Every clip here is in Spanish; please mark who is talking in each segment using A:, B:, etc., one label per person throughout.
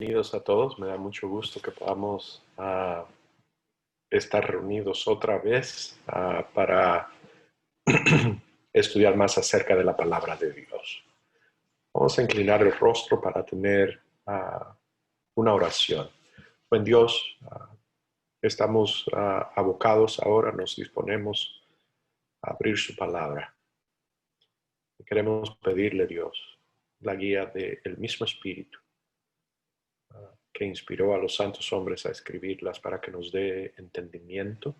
A: Bienvenidos a todos, me da mucho gusto que podamos estar reunidos otra vez para estudiar más acerca de la palabra de Dios. Vamos a inclinar el rostro para tener una oración. Buen Dios, estamos abocados ahora, nos disponemos a abrir su palabra. Queremos pedirle, Dios, la guía del mismo Espíritu que inspiró a los santos hombres a escribirlas para que nos dé entendimiento,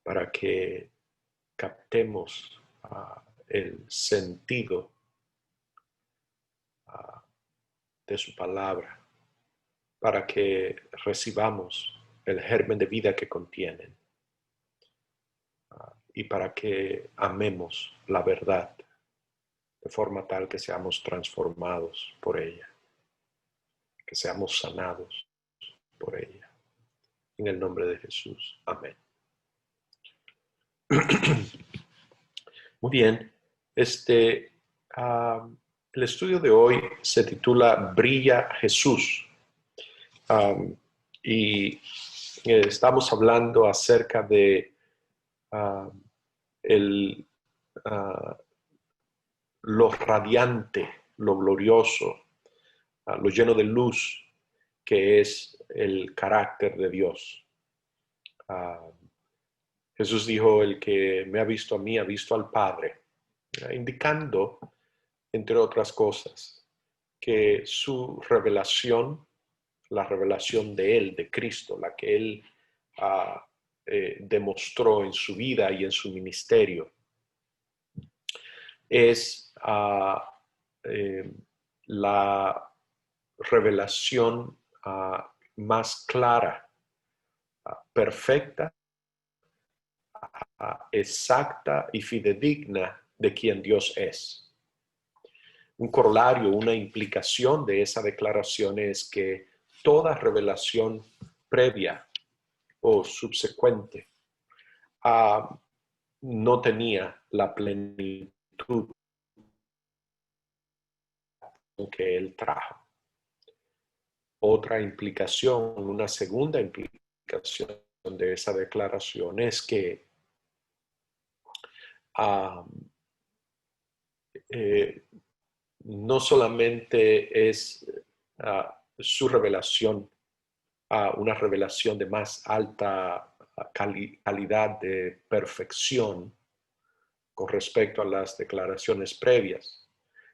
A: para que captemos el sentido uh, de su palabra, para que recibamos el germen de vida que contienen y para que amemos la verdad de forma tal que seamos transformados por ella, que seamos sanados por ella. En el nombre de Jesús. Amén. Muy bien. El estudio de hoy se titula Brilla Jesús. Y estamos hablando acerca de el, uh, lo radiante, lo glorioso, lo lleno de luz que es el carácter de Dios. Jesús dijo, el que me ha visto a mí, ha visto al Padre, indicando, entre otras cosas, que su revelación, la revelación de Él, de Cristo, la que Él demostró en su vida y en su ministerio, es la revelación más clara, perfecta, exacta y fidedigna de quien Dios es. Un corolario, una implicación de esa declaración es que toda revelación previa o subsecuente no tenía la plenitud que Él trajo. Otra implicación, una segunda implicación de esa declaración es que no solamente es su revelación, una revelación de más alta calidad de perfección con respecto a las declaraciones previas,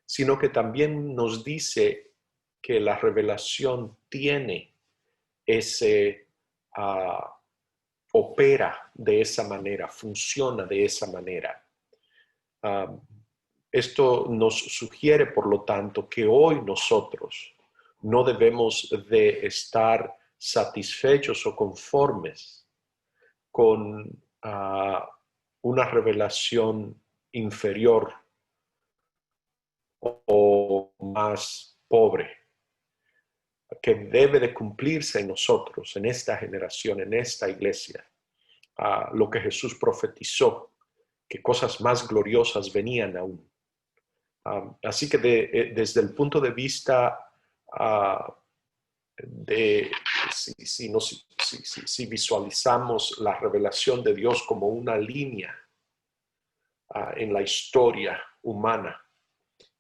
A: sino que también nos dice que la revelación tiene ese, opera de esa manera, funciona de esa manera. Esto nos sugiere, por lo tanto, que hoy nosotros no debemos de estar satisfechos o conformes con una revelación inferior o más pobre, que debe de cumplirse en nosotros, en esta generación, en esta iglesia, lo que Jesús profetizó, que cosas más gloriosas venían aún. Así que desde el punto de vista de si visualizamos la revelación de Dios como una línea en la historia humana,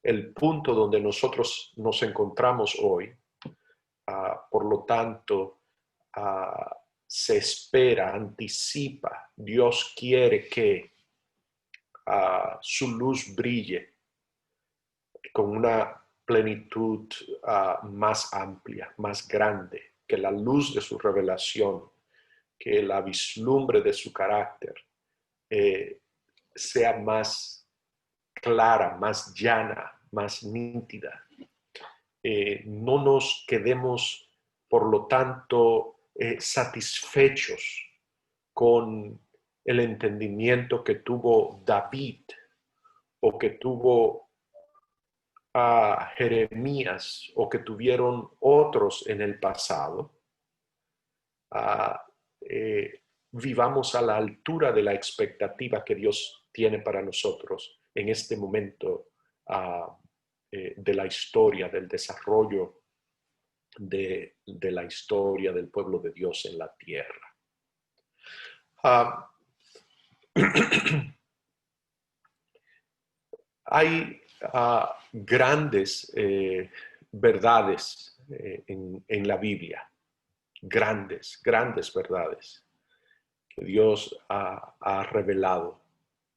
A: el punto donde nosotros nos encontramos hoy, por lo tanto, se espera, anticipa, Dios quiere que su luz brille con una plenitud más amplia, más grande, que la luz de su revelación, que la vislumbre de su carácter sea más clara, más llana, más nítida. No nos quedemos, por lo tanto, satisfechos con el entendimiento que tuvo David o que tuvo a Jeremías o que tuvieron otros en el pasado. Vivamos a la altura de la expectativa que Dios tiene para nosotros en este momento de la historia, del desarrollo de la historia del pueblo de Dios en la tierra. Hay grandes verdades en la Biblia, grandes verdades que Dios ha revelado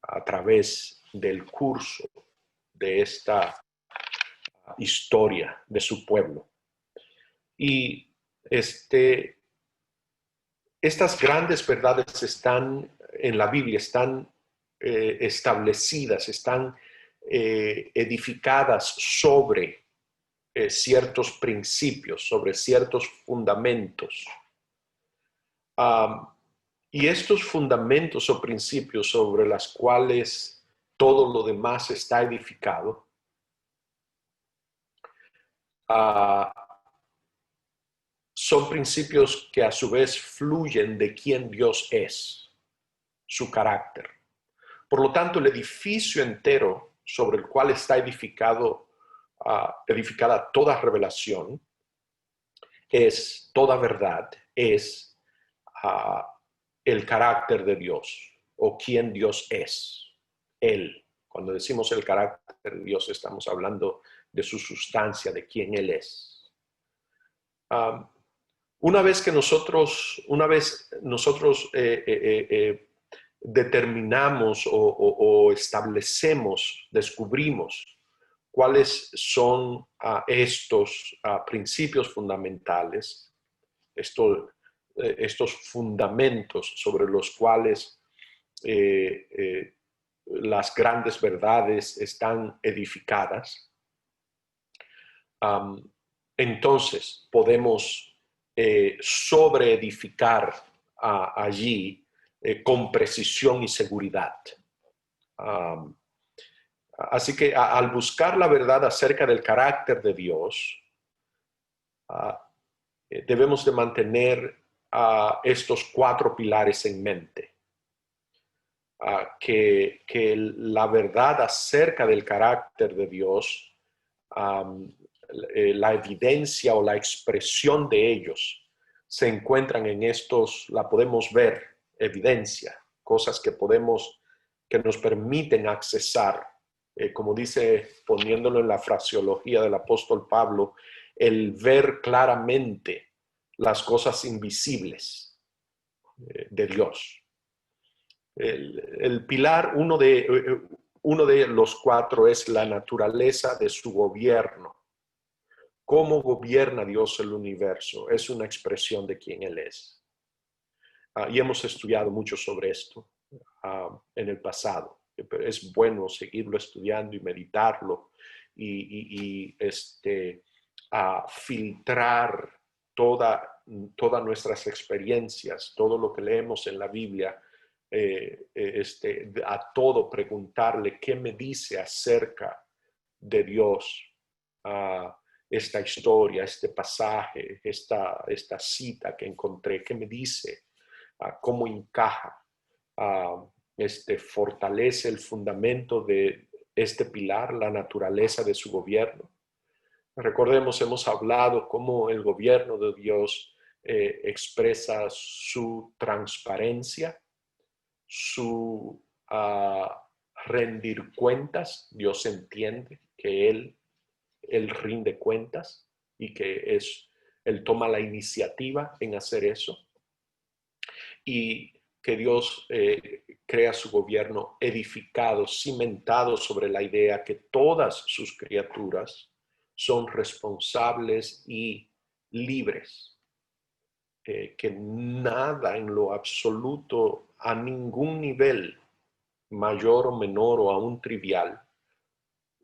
A: a través del curso de esta historia de su pueblo. Y estas grandes verdades están en la Biblia, están establecidas, están edificadas sobre ciertos principios, sobre ciertos fundamentos. Y estos fundamentos o principios sobre los cuales todo lo demás está edificado, son principios que a su vez fluyen de quién Dios es, su carácter. Por lo tanto, el edificio entero sobre el cual está edificada toda revelación, es toda verdad, es el carácter de Dios o quién Dios es. Él. Cuando decimos el carácter de Dios, estamos hablando de su sustancia, de quién Él es. Una vez nosotros determinamos o establecemos, descubrimos cuáles son estos principios fundamentales, estos fundamentos sobre los cuales las grandes verdades están edificadas, entonces podemos sobreedificar allí con precisión y seguridad. Así que al buscar la verdad acerca del carácter de Dios, debemos de mantener estos 4 pilares en mente. Que la verdad acerca del carácter de Dios, la evidencia o la expresión de ellos se encuentran en estos, la podemos ver, evidencia, cosas que nos permiten accesar, como dice, poniéndolo en la fraseología del apóstol Pablo, el ver claramente las cosas invisibles de Dios. El pilar, uno de los 4 es la naturaleza de su gobierno. ¿Cómo gobierna Dios el universo? Es una expresión de quién Él es. Y hemos estudiado mucho sobre esto en el pasado. Es bueno seguirlo estudiando y meditarlo y filtrar todas nuestras experiencias, todo lo que leemos en la Biblia, a todo preguntarle qué me dice acerca de Dios, esta historia, este pasaje, esta cita que encontré, qué me dice, cómo encaja, fortalece el fundamento de este pilar, la naturaleza de su gobierno. Recordemos, hemos hablado cómo el gobierno de Dios expresa su transparencia, su rendir cuentas. Dios entiende que Él rinde cuentas y que Él toma la iniciativa en hacer eso. Y que Dios crea su gobierno edificado, cimentado sobre la idea que todas sus criaturas son responsables y libres. Que nada en lo absoluto, a ningún nivel, mayor o menor o aún trivial,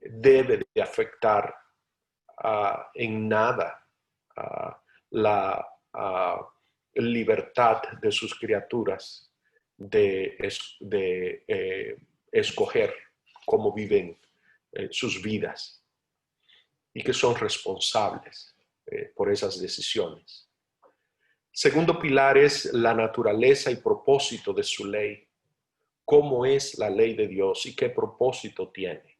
A: debe de afectar en nada la libertad de sus criaturas de escoger cómo viven sus vidas y que son responsables por esas decisiones. Segundo pilar es la naturaleza y propósito de su ley. ¿Cómo es la ley de Dios y qué propósito tiene?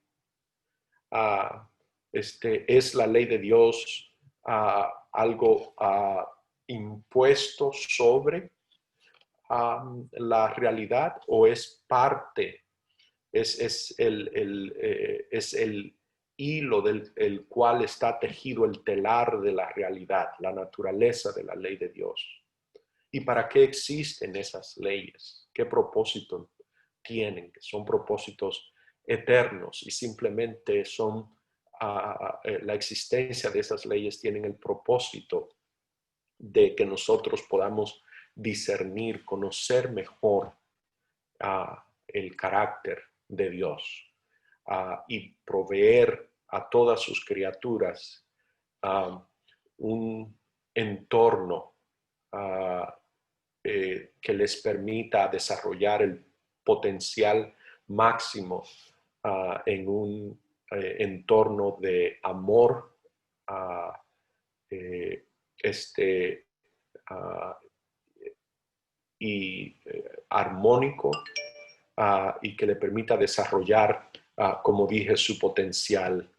A: Es la ley de Dios algo impuesto sobre la realidad, o es parte, es el hilo del el cual está tejido el telar de la realidad, la naturaleza de la ley de Dios? ¿Y para qué existen esas leyes? ¿Qué propósito tienen? Que son propósitos eternos y simplemente son la existencia de esas leyes tienen el propósito de que nosotros podamos discernir, conocer mejor el carácter de Dios y proveer a todas sus criaturas un entorno que les permita desarrollar el potencial máximo en un entorno de amor este, uh, y armónico y que le permita desarrollar, como dije, su potencial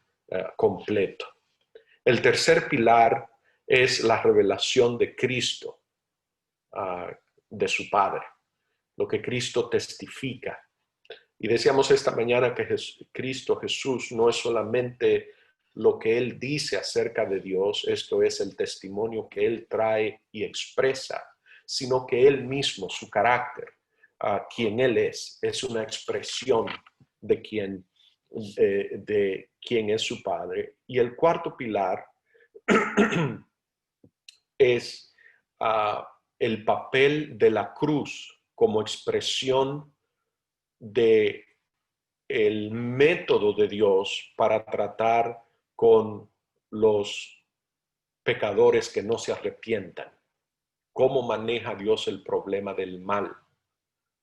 A: completo. El tercer pilar es la revelación de Cristo, de su Padre, lo que Cristo testifica. Y decíamos esta mañana que Cristo Jesús no es solamente lo que Él dice acerca de Dios, esto es el testimonio que Él trae y expresa, sino que Él mismo, su carácter, quien Él es una expresión de quién es su Padre. Y el cuarto pilar es el papel de la cruz como expresión de el método de Dios para tratar con los pecadores que no se arrepientan. ¿Cómo maneja Dios el problema del mal?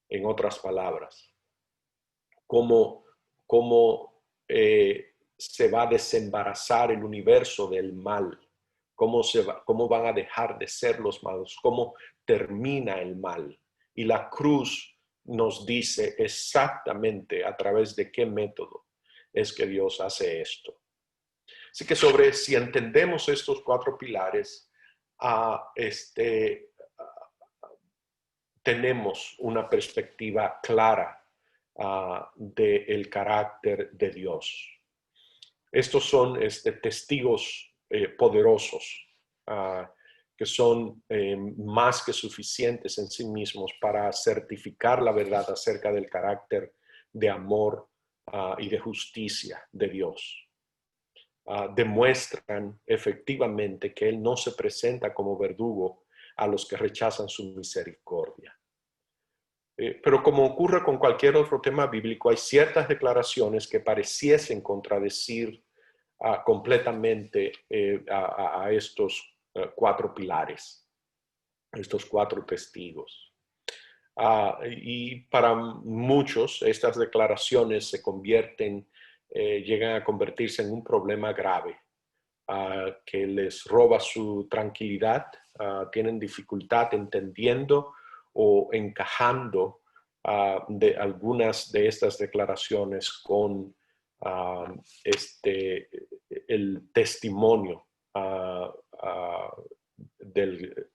A: En otras palabras, ¿cómo se va a desembarazar el universo del mal? ¿Cómo van a dejar de ser los malos? ¿Cómo termina el mal? Y la cruz nos dice exactamente a través de qué método es que Dios hace esto. Así que si entendemos estos cuatro pilares, tenemos una perspectiva clara del carácter de Dios. Estos son testigos poderosos que son más que suficientes en sí mismos para certificar la verdad acerca del carácter de amor y de justicia de Dios. Demuestran efectivamente que Él no se presenta como verdugo a los que rechazan su misericordia. Pero como ocurre con cualquier otro tema bíblico, hay ciertas declaraciones que pareciesen contradecir completamente a estos cuatro pilares, estos cuatro testigos. Y para muchos estas declaraciones llegan a convertirse en un problema grave que les roba su tranquilidad, tienen dificultad entendiendo o encajando de algunas de estas declaraciones con el testimonio de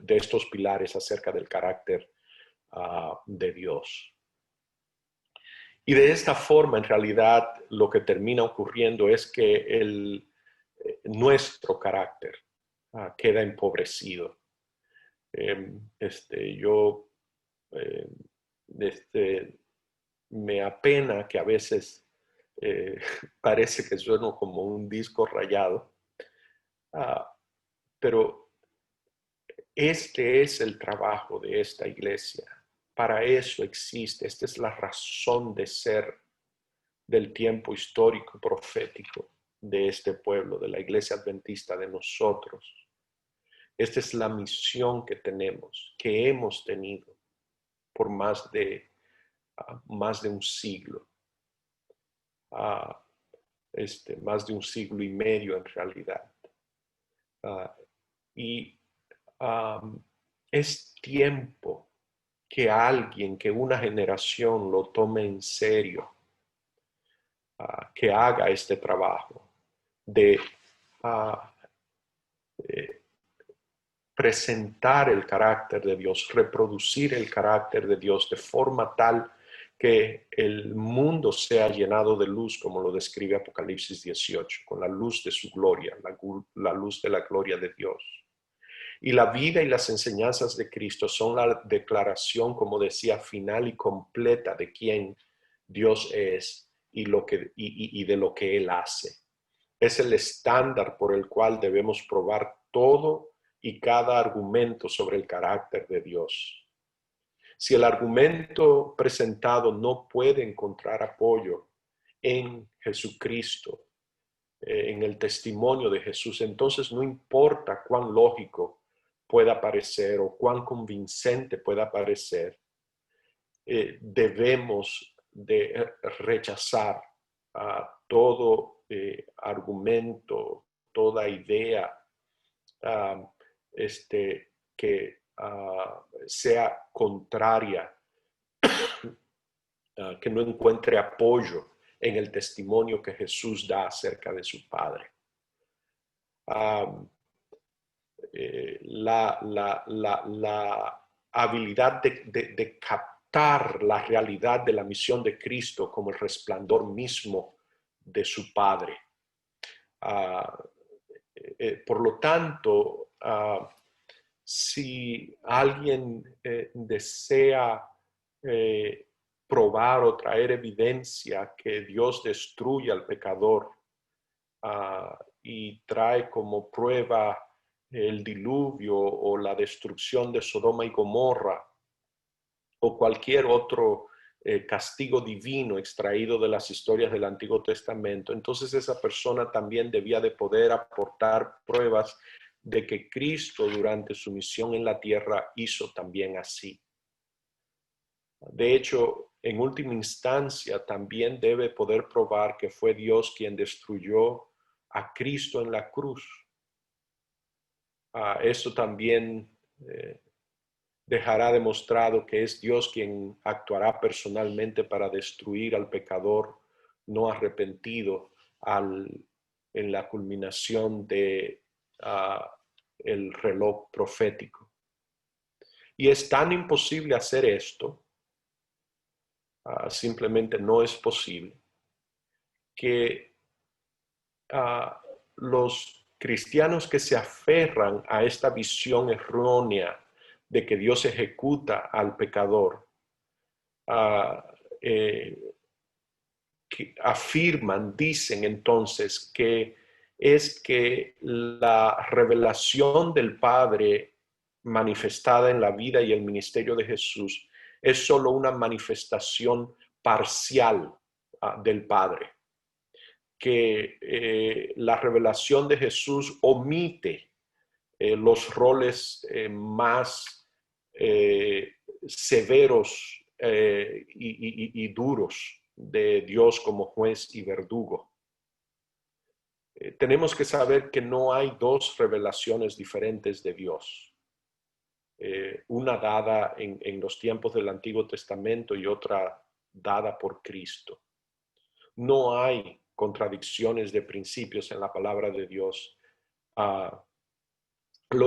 A: estos pilares acerca del carácter de Dios. Y de esta forma, en realidad, lo que termina ocurriendo es que nuestro carácter queda empobrecido. Me apena que a veces parece que sueno como un disco rayado, pero este es el trabajo de esta iglesia. Para eso existe, esta es la razón de ser del tiempo histórico y profético de este pueblo, de la iglesia adventista, de nosotros. Esta es la misión que tenemos, que hemos tenido por más de un siglo. Más de un siglo y medio en realidad. Es tiempo que una generación lo tome en serio, que haga este trabajo de eh, presentar el carácter de Dios, reproducir el carácter de Dios de forma tal que el mundo sea llenado de luz, como lo describe Apocalipsis 18, con la luz de su gloria, la luz de la gloria de Dios. Y la vida y las enseñanzas de Cristo son la declaración, como decía, final y completa de quién Dios es y de lo que Él hace. Es el estándar por el cual debemos probar todo y cada argumento sobre el carácter de Dios. Si el argumento presentado no puede encontrar apoyo en Jesucristo, en el testimonio de Jesús, entonces no importa cuán lógico pueda parecer o cuán convincente pueda parecer, debemos de rechazar todo argumento, toda idea que sea contraria, que no encuentre apoyo en el testimonio que Jesús da acerca de su Padre. La habilidad de captar la realidad de la misión de Cristo como el resplandor mismo de su Padre. Por lo tanto, si alguien desea probar o traer evidencia que Dios destruye al pecador y trae como prueba el diluvio o la destrucción de Sodoma y Gomorra o cualquier otro castigo divino extraído de las historias del Antiguo Testamento, entonces esa persona también debía de poder aportar pruebas de que Cristo durante su misión en la tierra hizo también así. De hecho, en última instancia, también debe poder probar que fue Dios quien destruyó a Cristo en la cruz. Eso también dejará demostrado que es Dios quien actuará personalmente para destruir al pecador no arrepentido en la culminación de el reloj profético. Y es tan imposible hacer esto, simplemente no es posible, que los cristianos que se aferran a esta visión errónea de que Dios ejecuta al pecador, que afirman, dicen entonces que es que la revelación del Padre manifestada en la vida y el ministerio de Jesús es solo una manifestación parcial del Padre, que la revelación de Jesús omite los roles más severos y duros de Dios como juez y verdugo. Tenemos que saber que no hay dos revelaciones diferentes de Dios. Una dada en los tiempos del Antiguo Testamento y otra dada por Cristo. No hay contradicciones de principios en la palabra de Dios.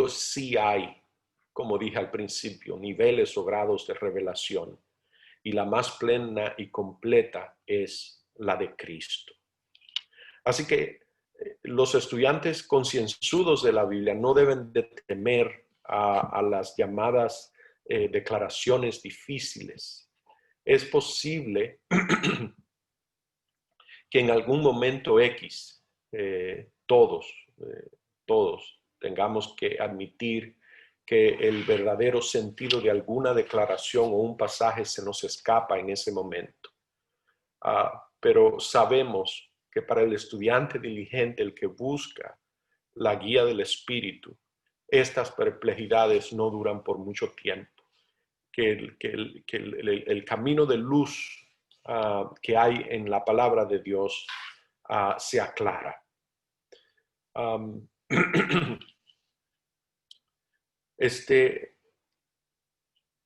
A: Sí hay, como dije al principio, niveles o grados de revelación. Y la más plena y completa es la de Cristo. Así que los estudiantes concienzudos de la Biblia no deben de temer a las llamadas declaraciones difíciles. Es posible que en algún momento X todos tengamos que admitir que el verdadero sentido de alguna declaración o un pasaje se nos escapa en ese momento. Pero sabemos que para el estudiante diligente, el que busca la guía del Espíritu, estas perplejidades no duran por mucho tiempo. Que el camino de luz que hay en la palabra de Dios se aclara.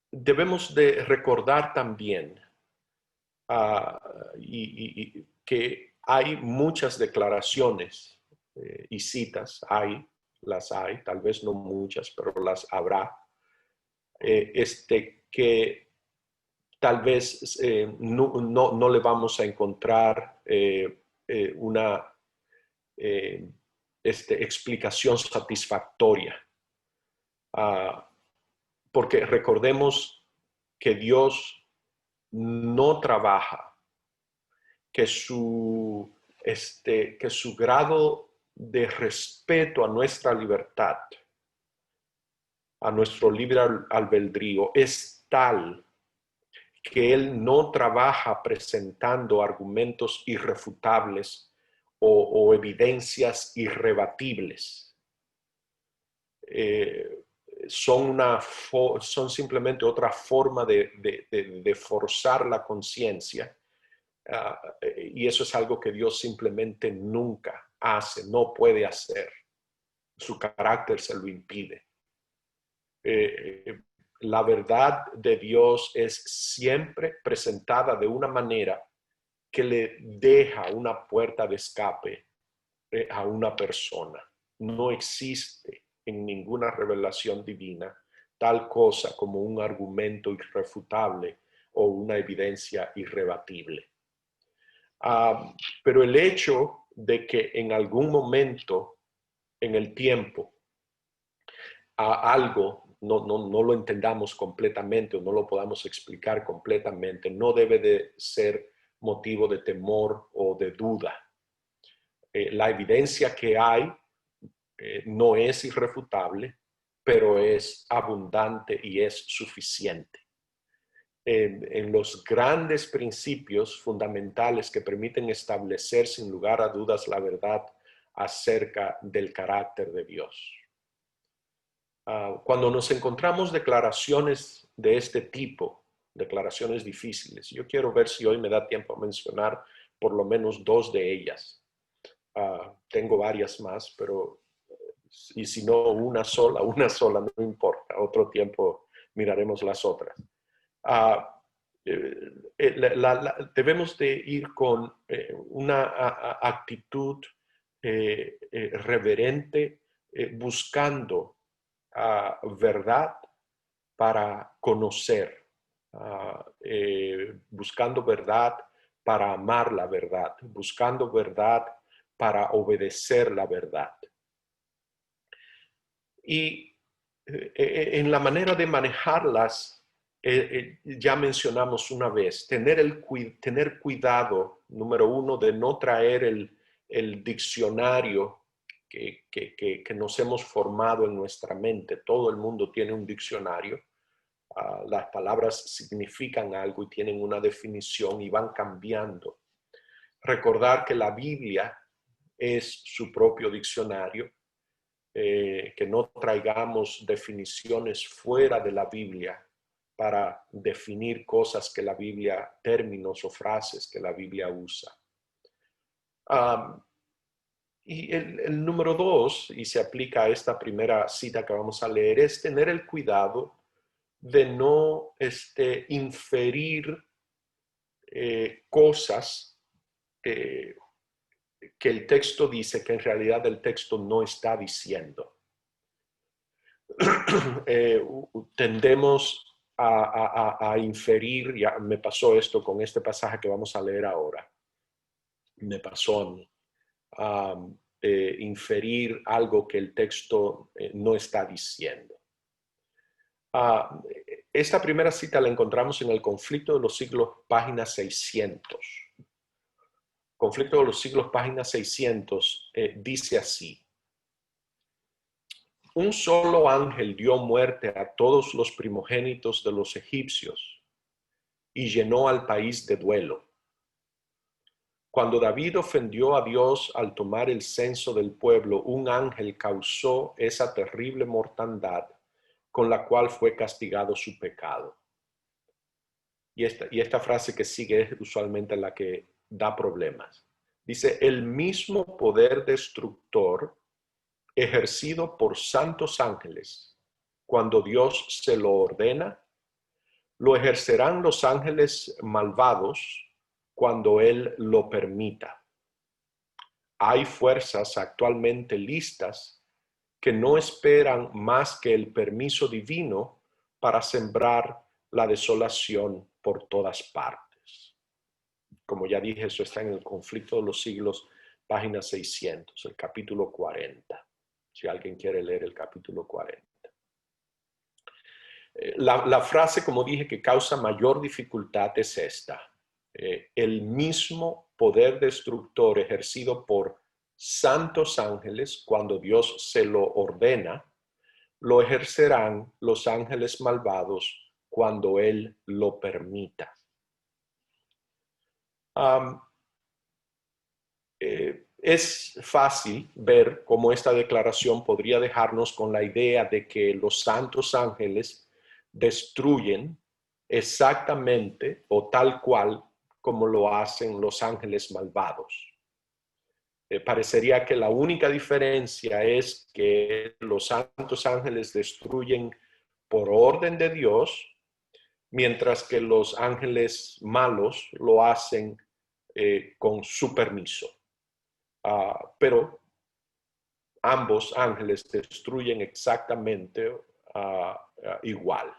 A: Debemos de recordar también que hay muchas declaraciones y citas, hay las hay, tal vez no muchas, pero las habrá, que tal vez no le vamos a encontrar una explicación satisfactoria. Porque recordemos que Dios no trabaja, que su grado de respeto a nuestra libertad, a nuestro libre albedrío, es tal que Él no trabaja presentando argumentos irrefutables o evidencias irrebatibles. Son simplemente otra forma de forzar la conciencia. Y eso es algo que Dios simplemente nunca hace, no puede hacer. Su carácter se lo impide. La verdad de Dios es siempre presentada de una manera que le deja una puerta de escape a una persona. No existe en ninguna revelación divina tal cosa como un argumento irrefutable o una evidencia irrebatible. Pero el hecho de que en algún momento en el tiempo algo no lo entendamos completamente o no lo podamos explicar completamente, no debe de ser motivo de temor o de duda. La evidencia que hay no es irrefutable, pero es abundante y es suficiente. En los grandes principios fundamentales que permiten establecer sin lugar a dudas la verdad acerca del carácter de Dios. Cuando nos encontramos declaraciones de este tipo, declaraciones difíciles, yo quiero ver si hoy me da tiempo a mencionar por lo menos dos de ellas. Tengo varias más, pero y si no una sola, no importa. Otro tiempo miraremos las otras. Debemos de ir con una actitud reverente, buscando verdad para conocer, buscando verdad para amar la verdad, buscando verdad para obedecer la verdad. Y en la manera de manejarlas, ya mencionamos una vez, tener cuidado, número uno, de no traer el diccionario que nos hemos formado en nuestra mente. Todo el mundo tiene un diccionario. Las palabras significan algo y tienen una definición y van cambiando. Recordar que la Biblia es su propio diccionario. Que no traigamos definiciones fuera de la Biblia para definir cosas que la Biblia, términos o frases que la Biblia usa. Y el número dos, y se aplica a esta primera cita que vamos a leer, es tener el cuidado de no inferir cosas que el texto dice que en realidad el texto no está diciendo. Tendemos a inferir, ya me pasó esto con este pasaje que vamos a leer ahora, me pasó a mí, inferir algo que el texto no está diciendo. Esta primera cita la encontramos en el Conflicto de los Siglos, página 600. Conflicto de los Siglos, página 600, dice así: un solo ángel dio muerte a todos los primogénitos de los egipcios y llenó al país de duelo. Cuando David ofendió a Dios al tomar el censo del pueblo, un ángel causó esa terrible mortandad con la cual fue castigado su pecado. Y esta frase que sigue es usualmente la que da problemas. Dice, el mismo poder destructor ejercido por santos ángeles, cuando Dios se lo ordena, lo ejercerán los ángeles malvados cuando Él lo permita. Hay fuerzas actualmente listas que no esperan más que el permiso divino para sembrar la desolación por todas partes. Como ya dije, eso está en el Conflicto de los Siglos, página 600, el capítulo 40. Si alguien quiere leer el capítulo 40. La frase, como dije, que causa mayor dificultad es esta. El mismo poder destructor ejercido por santos ángeles cuando Dios se lo ordena, lo ejercerán los ángeles malvados cuando Él lo permita. Es fácil ver cómo esta declaración podría dejarnos con la idea de que los santos ángeles destruyen exactamente o tal cual como lo hacen los ángeles malvados. Parecería que la única diferencia es que los santos ángeles destruyen por orden de Dios, mientras que los ángeles malos lo hacen con su permiso. Pero ambos ángeles destruyen exactamente igual.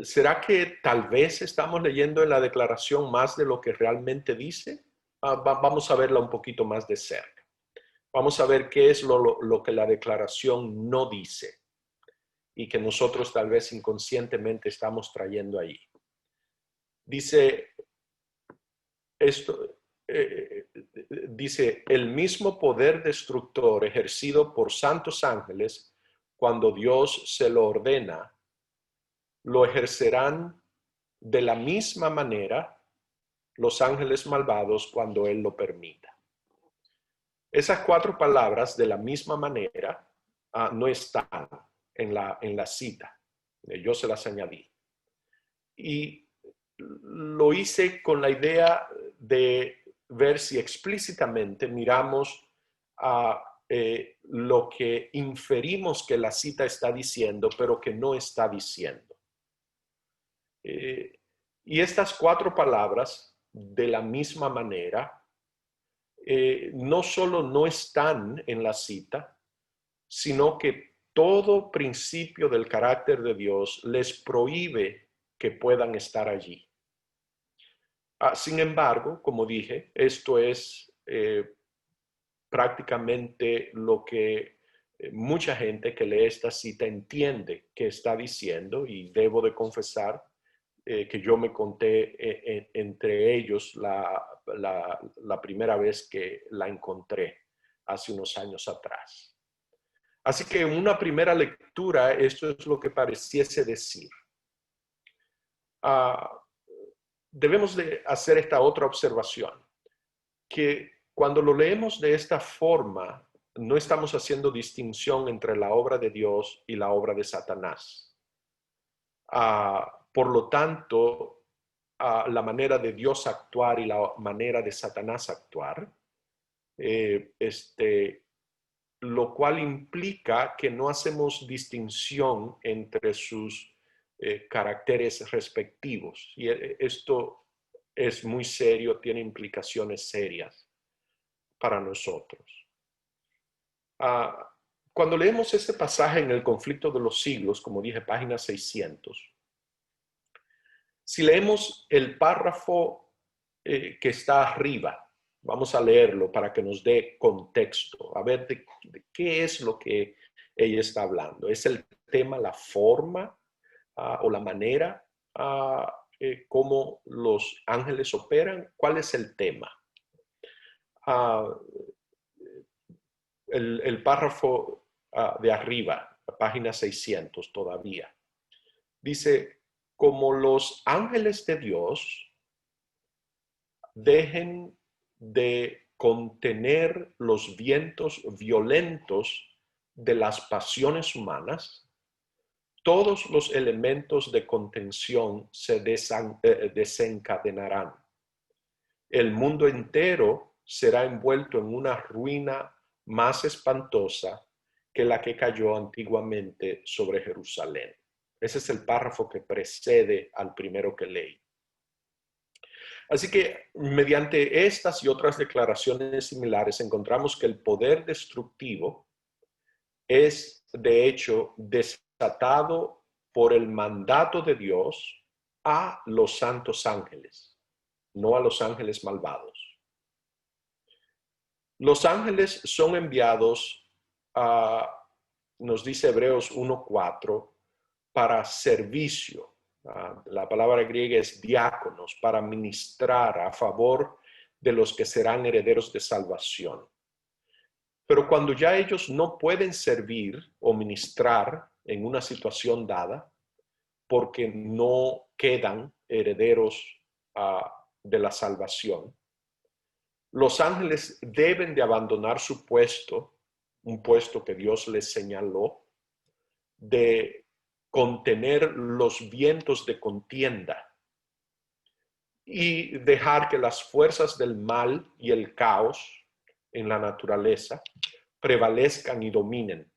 A: ¿Será que tal vez estamos leyendo en la declaración más de lo que realmente dice? Vamos a verla un poquito más de cerca. Vamos a ver qué es lo que la declaración no dice y que nosotros tal vez inconscientemente estamos trayendo ahí. Dice esto, dice, el mismo poder destructor ejercido por santos ángeles cuando Dios se lo ordena, lo ejercerán de la misma manera los ángeles malvados cuando Él lo permita. Esas cuatro palabras, de la misma manera, no están en la cita. Yo se las añadí. Y lo hice con la idea de ver si explícitamente miramos a lo que inferimos que la cita está diciendo, pero que no está diciendo. Y estas cuatro palabras, de la misma manera, no solo no están en la cita, sino que todo principio del carácter de Dios les prohíbe que puedan estar allí. Sin embargo, como dije, esto es prácticamente lo que mucha gente que lee esta cita entiende que está diciendo, y debo de confesar que yo me conté entre ellos la primera vez que la encontré hace unos años atrás. Así que en una primera lectura esto es lo que pareciese decir. Debemos de hacer esta otra observación, que cuando lo leemos de esta forma, no estamos haciendo distinción entre la obra de Dios y la obra de Satanás. Por lo tanto, la manera de Dios actuar y la manera de Satanás actuar, lo cual implica que no hacemos distinción entre sus caracteres respectivos. Y esto es muy serio, tiene implicaciones serias para nosotros. Cuando leemos este pasaje en el Conflicto de los Siglos, como dije, página 600, si leemos el párrafo que está arriba, vamos a leerlo para que nos dé contexto, a ver de qué es lo que ella está hablando. ¿Es el tema la forma o la manera cómo los ángeles operan? ¿Cuál es el tema? El párrafo de arriba, página 600 todavía, dice, como los ángeles de Dios dejen de contener los vientos violentos de las pasiones humanas, todos los elementos de contención se desencadenarán. El mundo entero será envuelto en una ruina más espantosa que la que cayó antiguamente sobre Jerusalén. Ese es el párrafo que precede al primero que leí. Así que mediante estas y otras declaraciones similares encontramos que el poder destructivo es de hecho desatado por el mandato de Dios a los santos ángeles, no a los ángeles malvados. Los ángeles son enviados nos dice Hebreos 1:4, para servicio. La palabra griega es diáconos, para ministrar a favor de los que serán herederos de salvación. Pero cuando ya ellos no pueden servir o ministrar en una situación dada, porque no quedan herederos de la salvación, los ángeles deben de abandonar su puesto, un puesto que Dios les señaló, de contener los vientos de contienda y dejar que las fuerzas del mal y el caos en la naturaleza prevalezcan y dominen.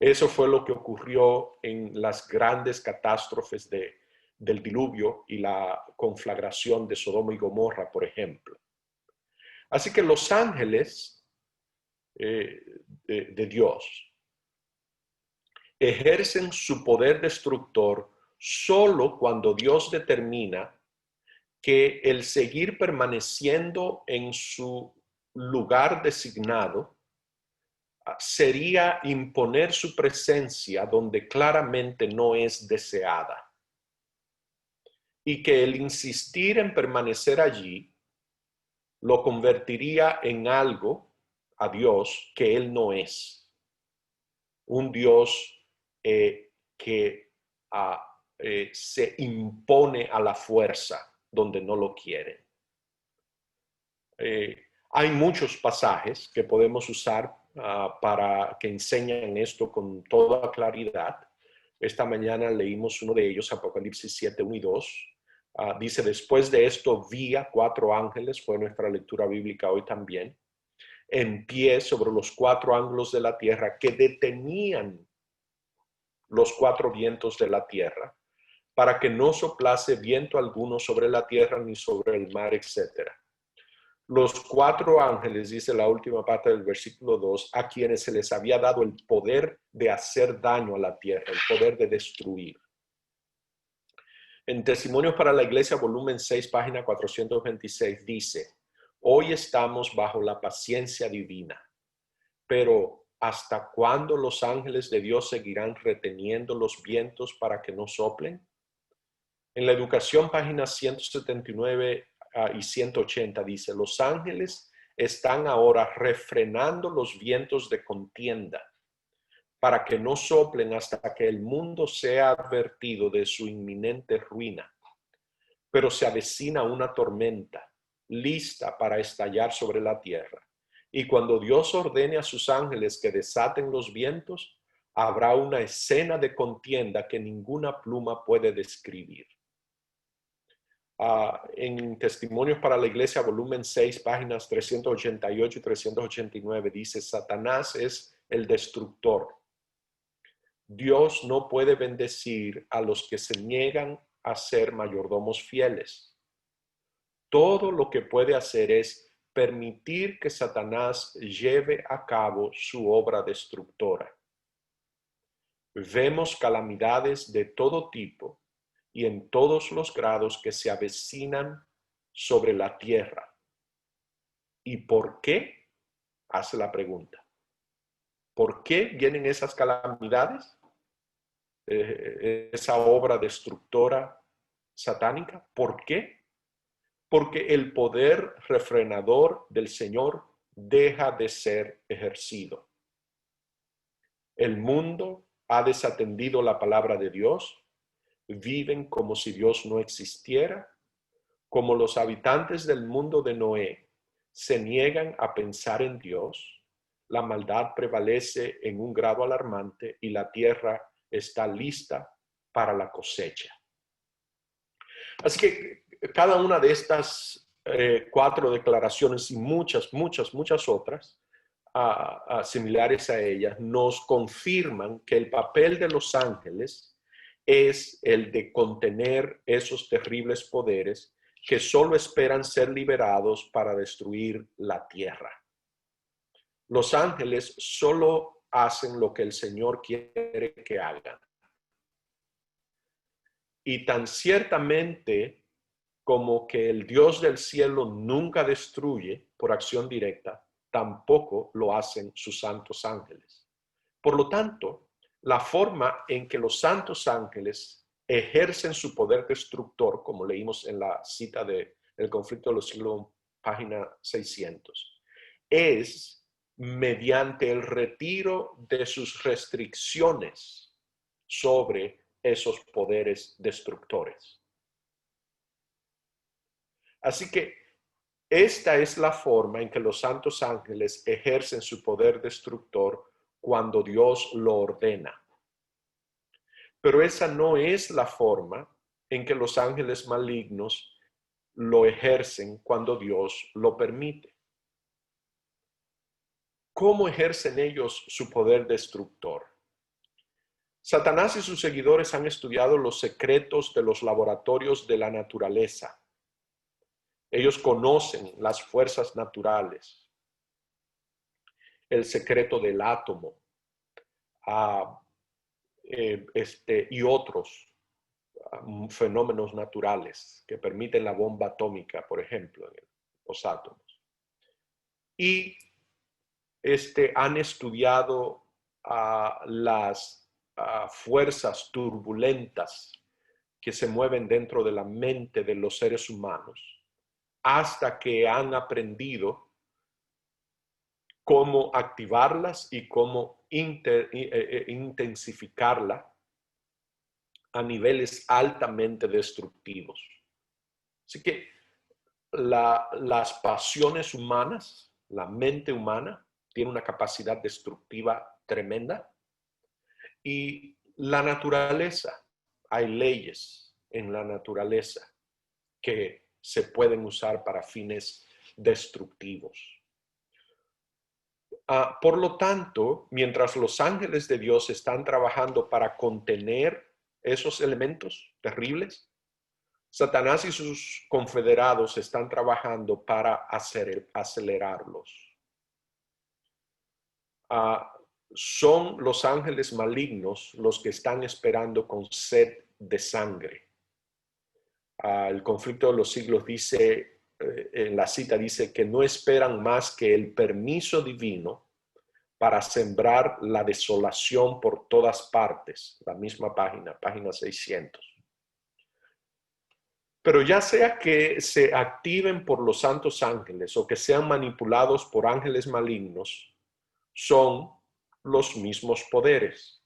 A: Eso fue lo que ocurrió en las grandes catástrofes del diluvio y la conflagración de Sodoma y Gomorra, por ejemplo. Así que los ángeles de Dios ejercen su poder destructor solo cuando Dios determina que el seguir permaneciendo en su lugar designado sería imponer su presencia donde claramente no es deseada. Y que el insistir en permanecer allí lo convertiría en algo a Dios que Él no es. Un Dios que se impone a la fuerza donde no lo quieren. Hay muchos pasajes que podemos usar para que enseñen esto con toda claridad. Esta mañana leímos uno de ellos, Apocalipsis 7, 1 y 2. Dice, después de esto vi a 4 ángeles, fue nuestra lectura bíblica hoy también, en pie sobre los 4 ángulos de la tierra, que detenían los 4 vientos de la tierra, para que no soplase viento alguno sobre la tierra ni sobre el mar, etc. Los 4 ángeles, dice la última parte del versículo 2, a quienes se les había dado el poder de hacer daño a la tierra, el poder de destruir. En Testimonios para la Iglesia, volumen 6, página 426, dice, hoy estamos bajo la paciencia divina, pero ¿hasta cuándo los ángeles de Dios seguirán reteniendo los vientos para que no soplen? En la Educación, páginas 179 y 180, dice, los ángeles están ahora refrenando los vientos de contienda para que no soplen hasta que el mundo sea advertido de su inminente ruina. Pero se avecina una tormenta, lista para estallar sobre la tierra. Y cuando Dios ordene a sus ángeles que desaten los vientos, habrá una escena de contienda que ninguna pluma puede describir. En Testimonios para la Iglesia, volumen 6, páginas 388 y 389, dice, Satanás es el destructor. Dios no puede bendecir a los que se niegan a ser mayordomos fieles. Todo lo que puede hacer es permitir que Satanás lleve a cabo su obra destructora. Vemos calamidades de todo tipo y en todos los grados que se avecinan sobre la tierra. ¿Y por qué? Hace la pregunta. ¿Por qué vienen esas calamidades? Esa obra destructora satánica. ¿Por qué? Porque el poder refrenador del Señor deja de ser ejercido. El mundo ha desatendido la palabra de Dios, viven como si Dios no existiera, como los habitantes del mundo de Noé se niegan a pensar en Dios, la maldad prevalece en un grado alarmante y la tierra está lista para la cosecha. Así que cada una de estas 4 declaraciones y muchas otras similares a ellas nos confirman que el papel de los ángeles es el de contener esos terribles poderes que solo esperan ser liberados para destruir la tierra. Los ángeles solo hacen lo que el Señor quiere que hagan. Y tan ciertamente como que el Dios del cielo nunca destruye por acción directa, tampoco lo hacen sus santos ángeles. Por lo tanto, la forma en que los santos ángeles ejercen su poder destructor, como leímos en la cita del conflicto de los siglos, página 600, es mediante el retiro de sus restricciones sobre esos poderes destructores. Así que esta es la forma en que los santos ángeles ejercen su poder destructor cuando Dios lo ordena. Pero esa no es la forma en que los ángeles malignos lo ejercen cuando Dios lo permite. ¿Cómo ejercen ellos su poder destructor? Satanás y sus seguidores han estudiado los secretos de los laboratorios de la naturaleza. Ellos conocen las fuerzas naturales, el secreto del átomo y otros fenómenos naturales que permiten la bomba atómica, por ejemplo, en los átomos. Y han estudiado las fuerzas turbulentas que se mueven dentro de la mente de los seres humanos, hasta que han aprendido cómo activarlas y cómo intensificarlas a niveles altamente destructivos. Así que las pasiones humanas, la mente humana, tiene una capacidad destructiva tremenda. Y la naturaleza, hay leyes en la naturaleza que se pueden usar para fines destructivos. Por lo tanto, mientras los ángeles de Dios están trabajando para contener esos elementos terribles, Satanás y sus confederados están trabajando para acelerarlos. Son los ángeles malignos los que están esperando con sed de sangre. El conflicto de los siglos dice, en la cita dice que no esperan más que el permiso divino para sembrar la desolación por todas partes. La misma página 600. Pero ya sea que se activen por los santos ángeles o que sean manipulados por ángeles malignos, son los mismos poderes.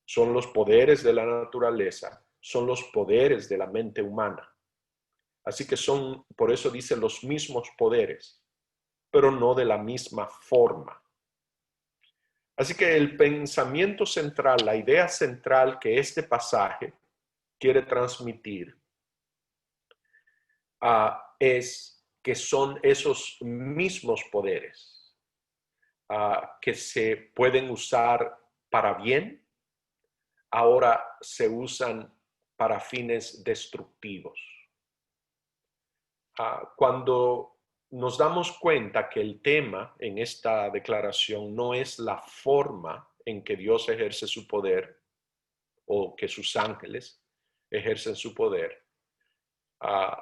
A: Son los poderes de la naturaleza, son los poderes de la mente humana. Así que son, por eso dice, los mismos poderes, pero no de la misma forma. Así que el pensamiento central, la idea central que este pasaje quiere transmitir es que son esos mismos poderes que se pueden usar para bien, ahora se usan para fines destructivos. Cuando nos damos cuenta que el tema en esta declaración no es la forma en que Dios ejerce su poder o que sus ángeles ejercen su poder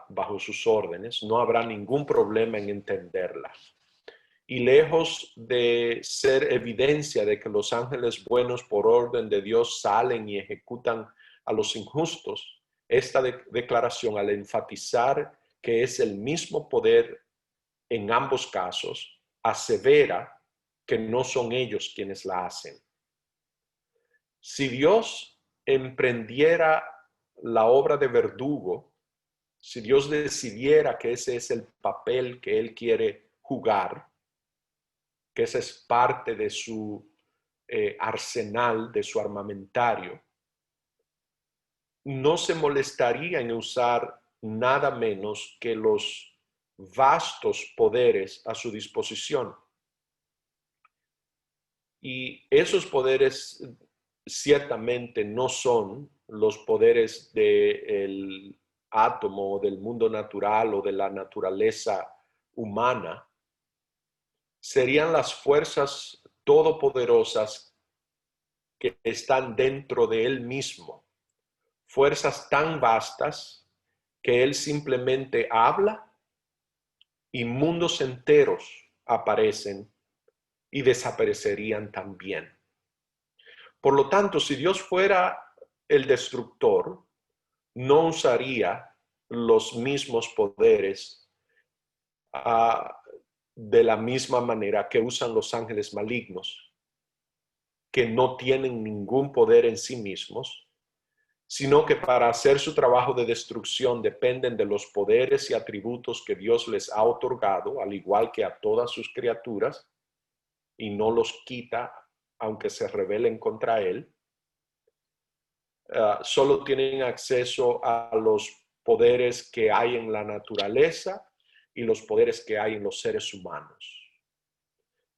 A: bajo sus órdenes, no habrá ningún problema en entenderla. Y lejos de ser evidencia de que los ángeles buenos por orden de Dios salen y ejecutan a los injustos, esta declaración, al enfatizar que es el mismo poder en ambos casos, asevera que no son ellos quienes la hacen. Si Dios emprendiera la obra de verdugo, si Dios decidiera que ese es el papel que Él quiere jugar, que esa es parte de su arsenal, de su armamentario, no se molestaría en usar nada menos que los vastos poderes a su disposición. Y esos poderes ciertamente no son los poderes del átomo o del mundo natural o de la naturaleza humana, serían las fuerzas todopoderosas que están dentro de él mismo, fuerzas tan vastas que él simplemente habla y mundos enteros aparecen y desaparecerían también. Por lo tanto, si Dios fuera el destructor, no usaría los mismos poderes de la misma manera que usan los ángeles malignos, que no tienen ningún poder en sí mismos, sino que para hacer su trabajo de destrucción dependen de los poderes y atributos que Dios les ha otorgado, al igual que a todas sus criaturas, y no los quita aunque se rebelen contra él. Solo tienen acceso a los poderes que hay en la naturaleza y los poderes que hay en los seres humanos.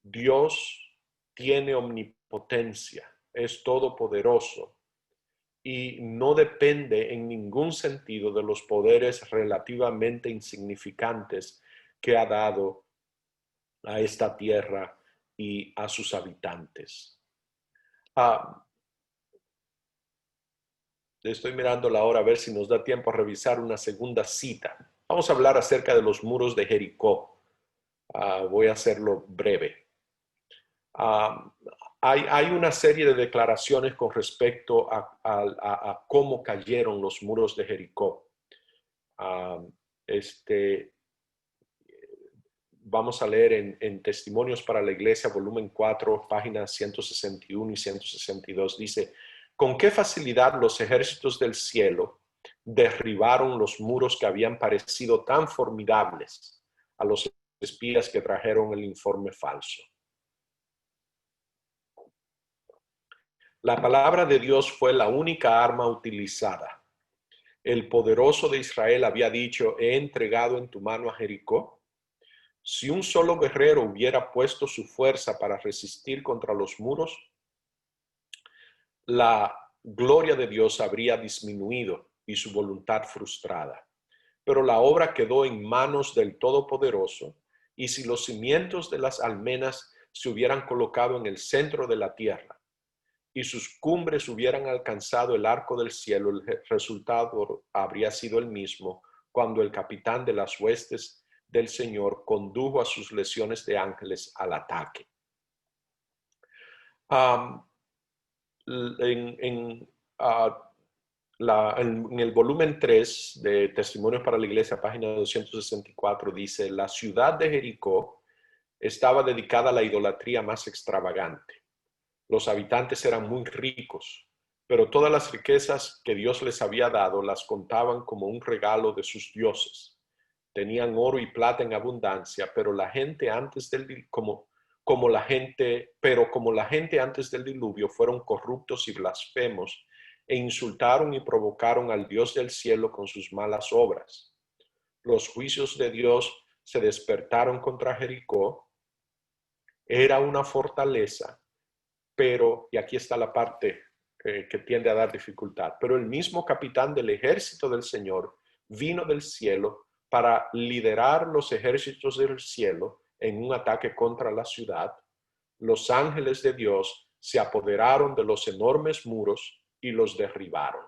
A: Dios tiene omnipotencia, es todopoderoso y no depende en ningún sentido de los poderes relativamente insignificantes que ha dado a esta tierra y a sus habitantes. Estoy mirando la hora a ver si nos da tiempo a revisar una segunda cita. Vamos a hablar acerca de los muros de Jericó. Voy a hacerlo breve. Hay una serie de declaraciones con respecto a cómo cayeron los muros de Jericó. Vamos a leer en Testimonios para la Iglesia, volumen 4, páginas 161 y 162. Dice: con qué facilidad los ejércitos del cielo derribaron los muros que habían parecido tan formidables a los espías que trajeron el informe falso. La palabra de Dios fue la única arma utilizada. El poderoso de Israel había dicho: he entregado en tu mano a Jericó. Si un solo guerrero hubiera puesto su fuerza para resistir contra los muros, la gloria de Dios habría disminuido y su voluntad frustrada. Pero la obra quedó en manos del Todopoderoso, y si los cimientos de las almenas se hubieran colocado en el centro de la tierra y sus cumbres hubieran alcanzado el arco del cielo, el resultado habría sido el mismo cuando el capitán de las huestes del Señor condujo a sus legiones de ángeles al ataque. En el volumen 3 de Testimonios para la Iglesia, página 264, dice: la ciudad de Jericó estaba dedicada a la idolatría más extravagante. Los habitantes eran muy ricos, pero todas las riquezas que Dios les había dado las contaban como un regalo de sus dioses. Tenían oro y plata en abundancia, pero la gente antes del como la gente antes del diluvio fueron corruptos y blasfemos e insultaron y provocaron al Dios del cielo con sus malas obras. Los juicios de Dios se despertaron contra Jericó. Era una fortaleza, pero, y aquí está la parte que tiende a dar dificultad, pero el mismo capitán del ejército del Señor vino del cielo para liderar los ejércitos del cielo en un ataque contra la ciudad. Los ángeles de Dios se apoderaron de los enormes muros y los derribaron.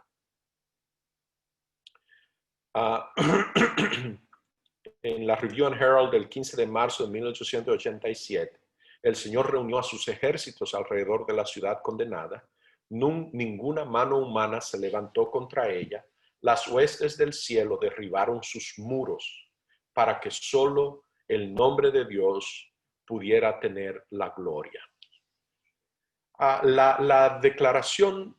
A: En la Review and Herald del 15 de marzo de 1887, el Señor reunió a sus ejércitos alrededor de la ciudad condenada. Ninguna mano humana se levantó contra ella. Las huestes del cielo derribaron sus muros para que solo el nombre de Dios pudiera tener la gloria. La declaración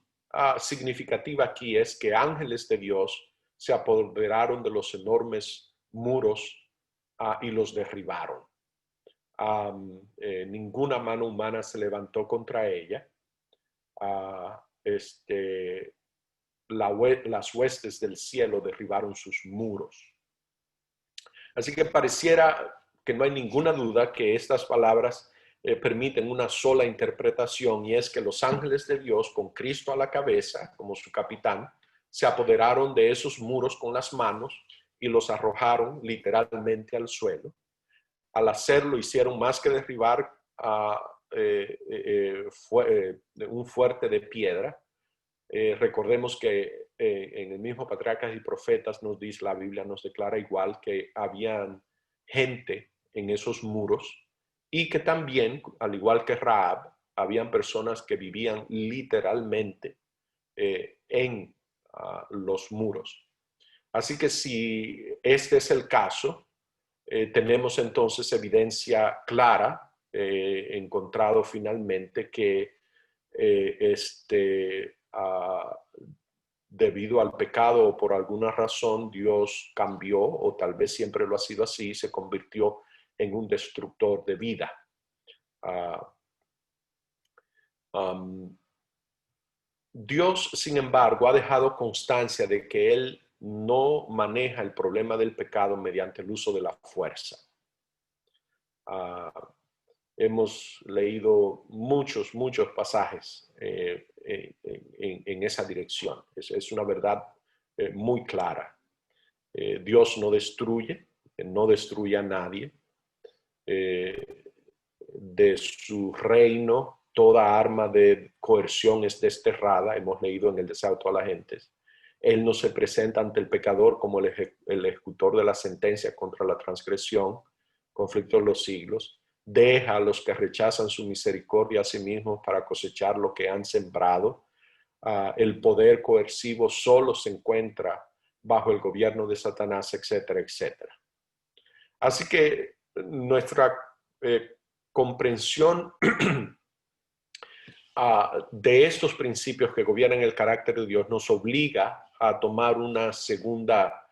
A: significativa aquí es que ángeles de Dios se apoderaron de los enormes muros y los derribaron. Ninguna mano humana se levantó contra ella. Las huestes del cielo derribaron sus muros. Así que pareciera que no hay ninguna duda que estas palabras permiten una sola interpretación, y es que los ángeles de Dios, con Cristo a la cabeza, como su capitán, se apoderaron de esos muros con las manos y los arrojaron literalmente al suelo. Al hacerlo, hicieron más que derribar un fuerte de piedra. Recordemos que en el mismo Patriarcas y Profetas nos dice, la Biblia nos declara igual que habían gente en esos muros y que también, al igual que Rahab, habían personas que vivían literalmente en los muros. Así que si este es el caso, tenemos entonces evidencia clara, encontrado finalmente que debido al pecado o por alguna razón Dios cambió, o tal vez siempre lo ha sido así, se convirtió en un destructor de vida. Dios, sin embargo, ha dejado constancia de que Él no maneja el problema del pecado mediante el uso de la fuerza. Hemos leído muchos pasajes en esa dirección. Es una verdad muy clara. Dios no destruye a nadie. De su reino, toda arma de coerción es desterrada. Hemos leído en el Desahogo a la gente. Él no se presenta ante el pecador como el ejecutor de la sentencia contra la transgresión, conflicto de los siglos. Deja a los que rechazan su misericordia a sí mismos para cosechar lo que han sembrado. El poder coercivo solo se encuentra bajo el gobierno de Satanás, etcétera, etcétera. Así que nuestra comprensión de estos principios que gobiernan el carácter de Dios nos obliga a tomar una segunda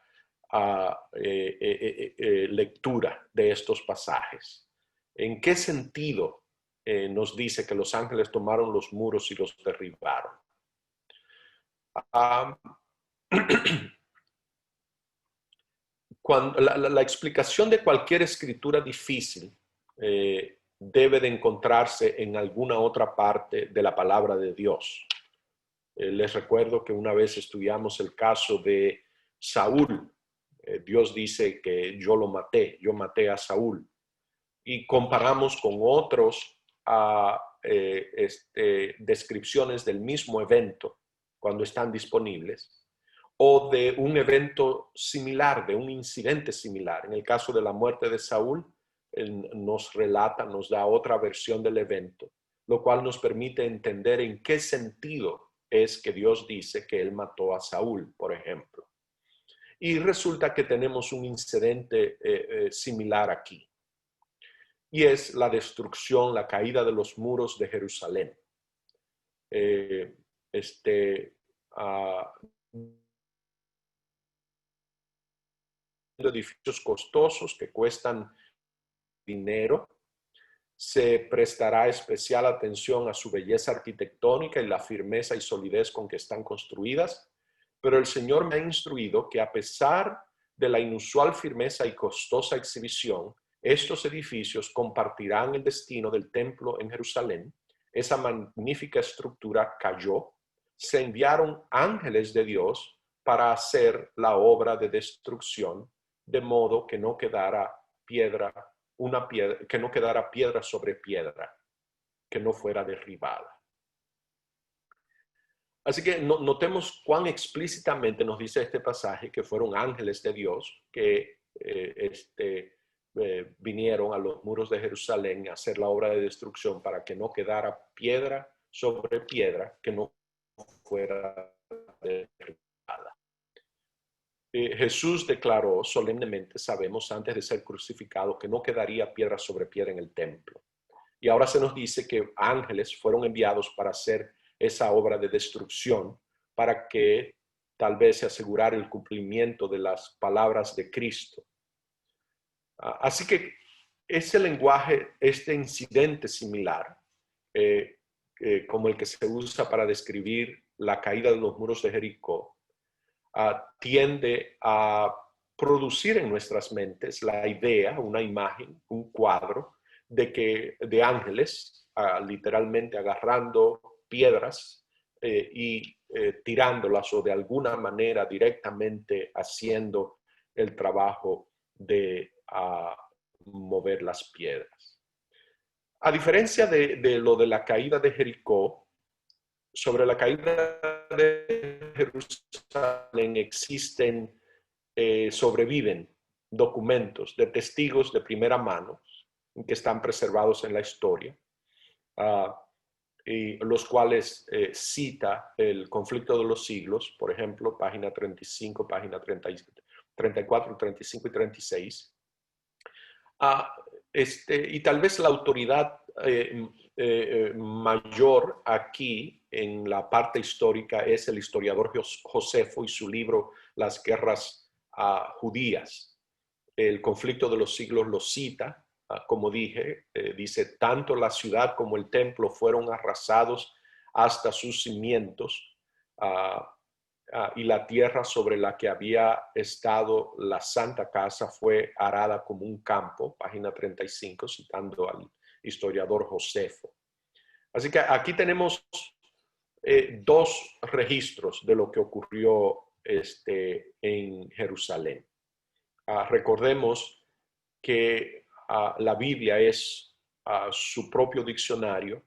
A: lectura de estos pasajes. ¿En qué sentido nos dice que los ángeles tomaron los muros y los derribaron? Cuando, la explicación de cualquier escritura difícil debe de encontrarse en alguna otra parte de la palabra de Dios. Les recuerdo que una vez estudiamos el caso de Saúl. Dios dice que yo maté a Saúl. Y comparamos con otros descripciones del mismo evento cuando están disponibles, o de un evento similar, de un incidente similar. En el caso de la muerte de Saúl, él nos relata, nos da otra versión del evento, lo cual nos permite entender en qué sentido es que Dios dice que él mató a Saúl, por ejemplo. Y resulta que tenemos un incidente similar aquí. Y es la destrucción, la caída de los muros de Jerusalén. Edificios costosos que cuestan dinero, se prestará especial atención a su belleza arquitectónica y la firmeza y solidez con que están construidas, pero el Señor me ha instruido que a pesar de la inusual firmeza y costosa exhibición, estos edificios compartirán el destino del templo en Jerusalén. Esa magnífica estructura cayó. Se enviaron ángeles de Dios para hacer la obra de destrucción, de modo que no quedara piedra sobre piedra, que no fuera derribada. Así que notemos cuán explícitamente nos dice este pasaje que fueron ángeles de Dios que vinieron a los muros de Jerusalén a hacer la obra de destrucción para que no quedara piedra sobre piedra, que no fuera derribada. Jesús declaró solemnemente, sabemos, antes de ser crucificado, que no quedaría piedra sobre piedra en el templo. Y ahora se nos dice que ángeles fueron enviados para hacer esa obra de destrucción, para que tal vez se asegurara el cumplimiento de las palabras de Cristo. Así que ese lenguaje, este incidente similar, como el que se usa para describir la caída de los muros de Jericó, tiende a producir en nuestras mentes la idea, una imagen, un cuadro de ángeles, literalmente agarrando piedras y tirándolas o de alguna manera directamente haciendo el trabajo de mover las piedras. A diferencia de lo de la caída de Jericó, sobre la caída de Jerusalén existen, sobreviven documentos de testigos de primera mano que están preservados en la historia, y los cuales cita el conflicto de los siglos, por ejemplo, página 35, página 34, 35 y 36. Y tal vez la autoridad mayor aquí en la parte histórica es el historiador Josefo y su libro Las guerras judías. El conflicto de los siglos lo cita, como dije, dice, tanto la ciudad como el templo fueron arrasados hasta sus cimientos, y la tierra sobre la que había estado la Santa Casa fue arada como un campo, página 35, citando al historiador Josefo. Así que aquí tenemos dos registros de lo que ocurrió en Jerusalén. Recordemos que la Biblia es su propio diccionario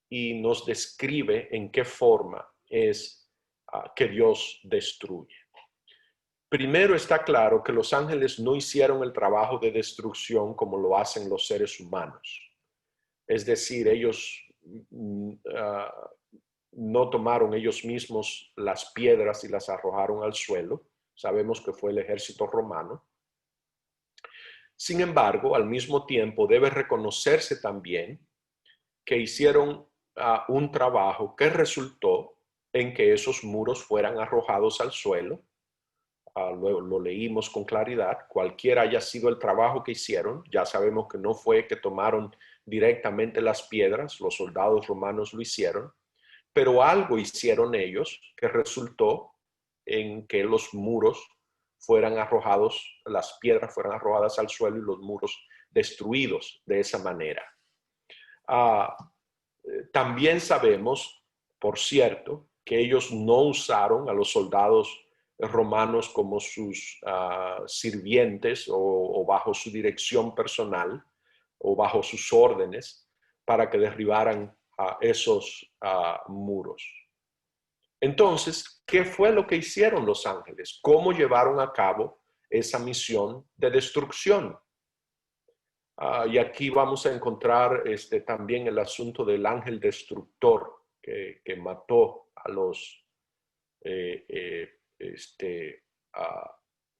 A: y nos describe en qué forma es que Dios destruye. Primero está claro que los ángeles no hicieron el trabajo de destrucción como lo hacen los seres humanos. Es decir, ellos no tomaron ellos mismos las piedras y las arrojaron al suelo. Sabemos que fue el ejército romano. Sin embargo, al mismo tiempo debe reconocerse también que hicieron un trabajo que resultó en que esos muros fueran arrojados al suelo. Luego lo leímos con claridad. Cualquiera haya sido el trabajo que hicieron, ya sabemos que no fue que tomaron directamente las piedras, los soldados romanos lo hicieron, pero algo hicieron ellos que resultó en que los muros fueran arrojados, las piedras fueran arrojadas al suelo y los muros destruidos de esa manera. También sabemos, por cierto, que ellos no usaron a los soldados romanos como sus sirvientes o bajo su dirección personal o bajo sus órdenes para que derribaran esos muros. Entonces, ¿qué fue lo que hicieron los ángeles? ¿Cómo llevaron a cabo esa misión de destrucción? Y aquí vamos a encontrar también el asunto del ángel destructor que mató a los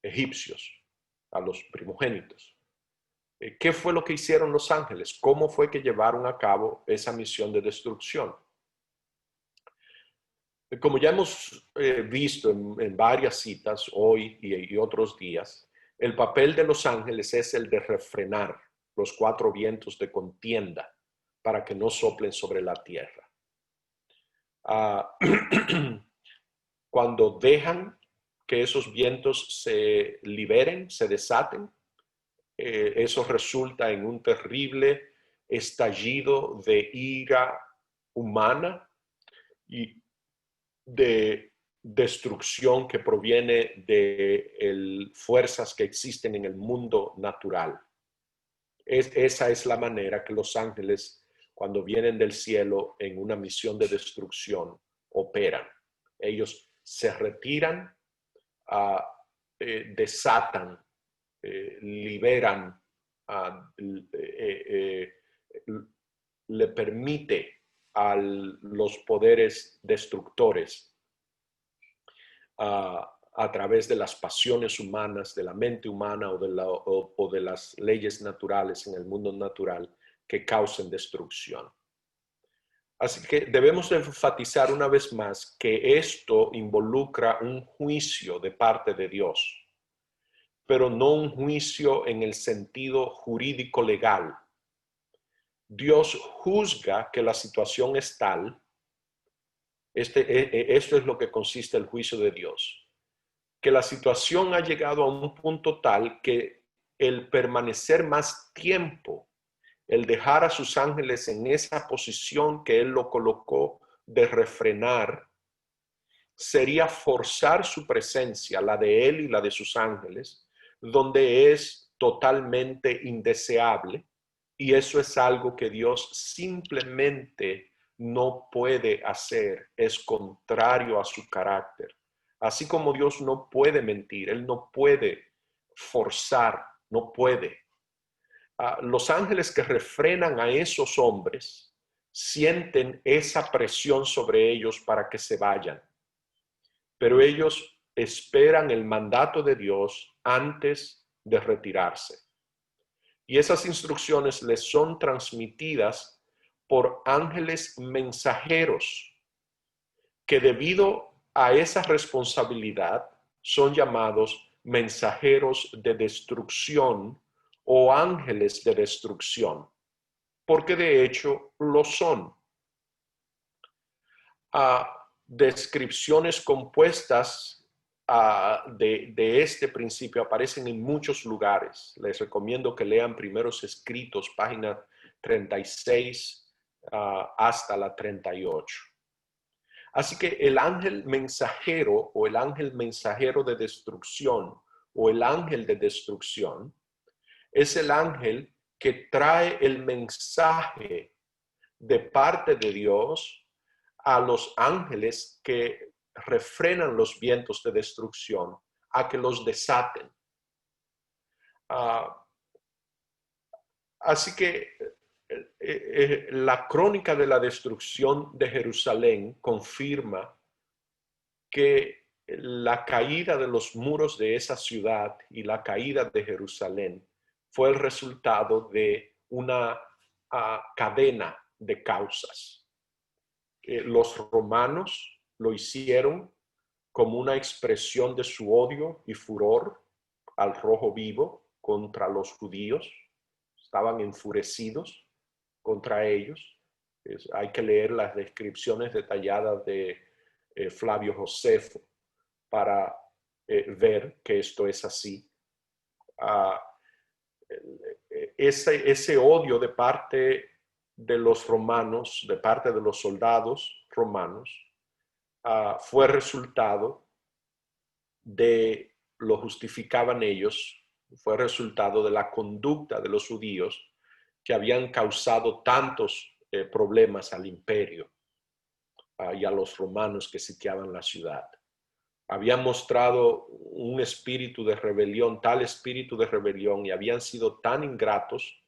A: egipcios, a los primogénitos. ¿Qué fue lo que hicieron los ángeles? ¿Cómo fue que llevaron a cabo esa misión de destrucción? Como ya hemos visto en varias citas hoy y otros días, el papel de los ángeles es el de refrenar los cuatro vientos de contienda para que no soplen sobre la tierra. Cuando dejan que esos vientos se liberen, se desaten, eso resulta en un terrible estallido de ira humana y de destrucción que proviene de fuerzas que existen en el mundo natural. Esa es la manera que los ángeles, cuando vienen del cielo en una misión de destrucción, operan. Ellos se retiran, desatan, liberan, le permite a los poderes destructores a través de las pasiones humanas, de la mente humana o de las leyes naturales en el mundo natural que causen destrucción. Así que debemos enfatizar una vez más que esto involucra un juicio de parte de Dios, pero no un juicio en el sentido jurídico legal. Dios juzga que la situación es tal. Esto es lo que consiste el juicio de Dios, que la situación ha llegado a un punto tal que el permanecer más tiempo el dejar a sus ángeles en esa posición que Él lo colocó de refrenar, sería forzar su presencia, la de Él y la de sus ángeles, donde es totalmente indeseable, y eso es algo que Dios simplemente no puede hacer, es contrario a su carácter. Así como Dios no puede mentir, Él no puede forzar, no puede. Los ángeles que refrenan a esos hombres sienten esa presión sobre ellos para que se vayan, pero ellos esperan el mandato de Dios antes de retirarse. Y esas instrucciones les son transmitidas por ángeles mensajeros que debido a esa responsabilidad son llamados mensajeros de destrucción o ángeles de destrucción, porque de hecho lo son. Descripciones compuestas de este principio aparecen en muchos lugares. Les recomiendo que lean Primeros Escritos, página 36 hasta la 38. Así que el ángel mensajero o el ángel mensajero de destrucción o el ángel de destrucción es el ángel que trae el mensaje de parte de Dios a los ángeles que refrenan los vientos de destrucción, a que los desaten. Así que la crónica de la destrucción de Jerusalén confirma que la caída de los muros de esa ciudad y la caída de Jerusalén fue el resultado de una cadena de causas. Los romanos lo hicieron como una expresión de su odio y furor al rojo vivo contra los judíos. Estaban enfurecidos contra ellos. Hay que leer las descripciones detalladas de Flavio Josefo para ver que esto es así. Ese odio de parte de los romanos, de parte de los soldados romanos, fue resultado de, lo justificaban ellos, fue resultado de la conducta de los judíos que habían causado tantos problemas al imperio y a los romanos que sitiaban la ciudad. Habían mostrado un espíritu de rebelión, tal espíritu de rebelión, y habían sido tan ingratos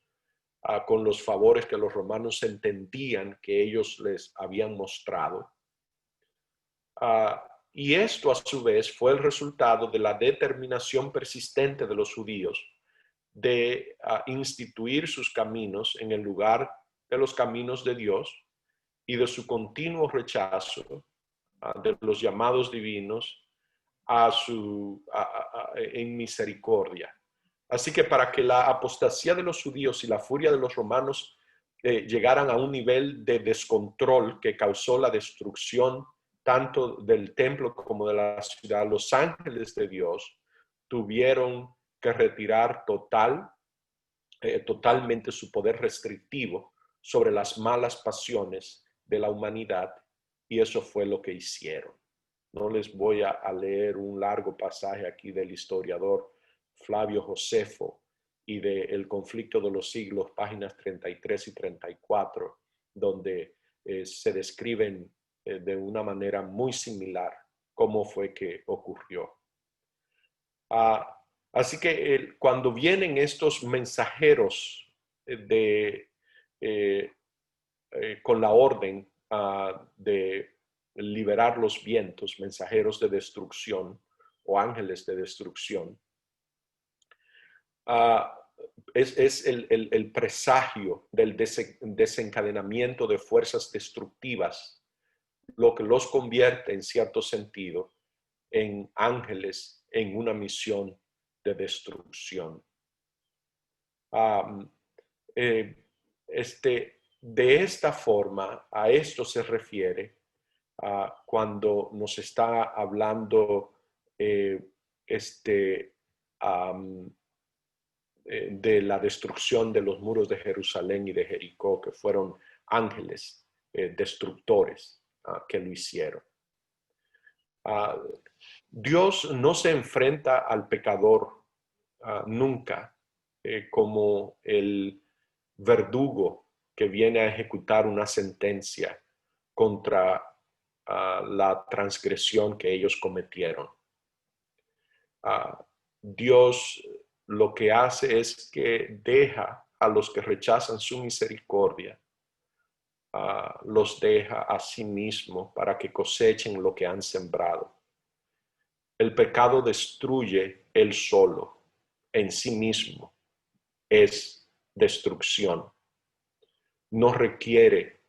A: con los favores que los romanos entendían que ellos les habían mostrado. Y esto a su vez fue el resultado de la determinación persistente de los judíos de instituir sus caminos en el lugar de los caminos de Dios y de su continuo rechazo de los llamados divinos en misericordia. Así que para que la apostasía de los judíos y la furia de los romanos llegaran a un nivel de descontrol que causó la destrucción tanto del templo como de la ciudad, los ángeles de Dios tuvieron que retirar totalmente su poder restrictivo sobre las malas pasiones de la humanidad, y eso fue lo que hicieron. No les voy a leer un largo pasaje aquí del historiador Flavio Josefo y de El conflicto de los siglos, páginas 33 y 34, donde se describen de una manera muy similar cómo fue que ocurrió. Así que cuando vienen estos mensajeros con la orden de liberar los vientos, mensajeros de destrucción o ángeles de destrucción, es el presagio del desencadenamiento de fuerzas destructivas, lo que los convierte en cierto sentido en ángeles en una misión de destrucción. De esta forma, a esto se refiere cuando nos está hablando de la destrucción de los muros de Jerusalén y de Jericó, que fueron ángeles destructores que lo hicieron. Dios no se enfrenta al pecador nunca como el verdugo que viene a ejecutar una sentencia contra la transgresión que ellos cometieron. Dios lo que hace es que deja a los que rechazan su misericordia, los deja a sí mismo para que cosechen lo que han sembrado. El pecado destruye él solo, en sí mismo, es destrucción. No requiere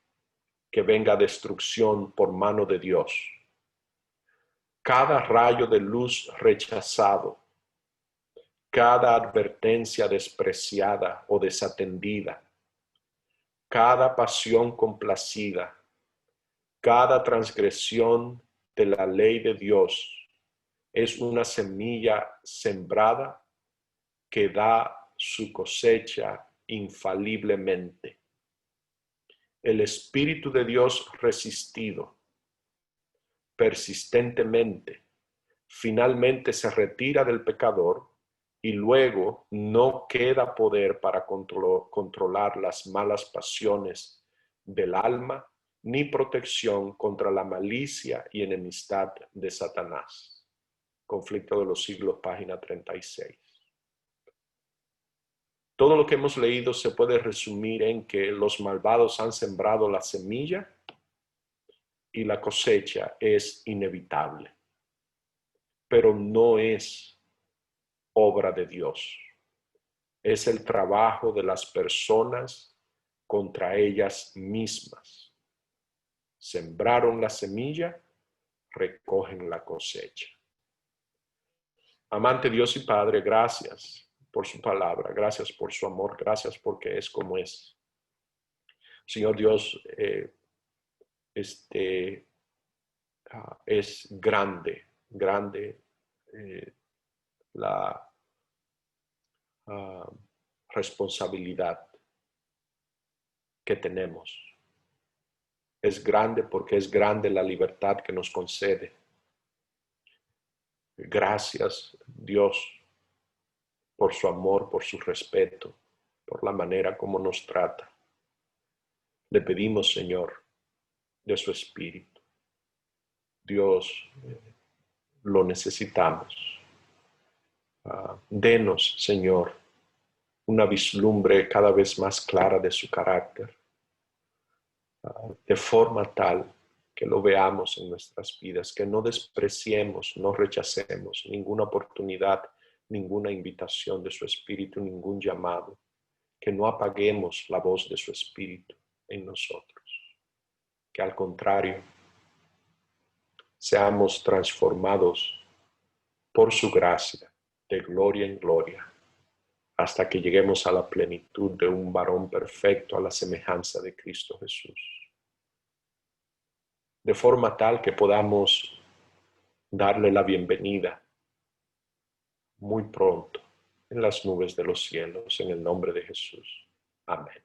A: que venga destrucción por mano de Dios. Cada rayo de luz rechazado, cada advertencia despreciada o desatendida, cada pasión complacida, cada transgresión de la ley de Dios es una semilla sembrada que da su cosecha infaliblemente. El Espíritu de Dios resistido persistentemente, finalmente se retira del pecador y luego no queda poder para controlar las malas pasiones del alma ni protección contra la malicia y enemistad de Satanás. Conflicto de los Siglos, página 36. Todo lo que hemos leído se puede resumir en que los malvados han sembrado la semilla y la cosecha es inevitable, pero no es obra de Dios. Es el trabajo de las personas contra ellas mismas. Sembraron la semilla, recogen la cosecha. Amante Dios y Padre, gracias por su palabra, gracias por su amor, gracias porque es como es. Señor Dios, es grande la responsabilidad que tenemos. Es grande porque es grande la libertad que nos concede. Gracias, Dios, por su amor, por su respeto, por la manera como nos trata. Le pedimos, Señor, de su Espíritu. Dios, lo necesitamos. Denos, Señor, una vislumbre cada vez más clara de su carácter, de forma tal que lo veamos en nuestras vidas, que no despreciemos, no rechacemos ninguna oportunidad, ninguna invitación de su Espíritu, ningún llamado, que no apaguemos la voz de su Espíritu en nosotros, que al contrario, seamos transformados por su gracia de gloria en gloria, hasta que lleguemos a la plenitud de un varón perfecto a la semejanza de Cristo Jesús. De forma tal que podamos darle la bienvenida muy pronto en las nubes de los cielos, en el nombre de Jesús. Amén.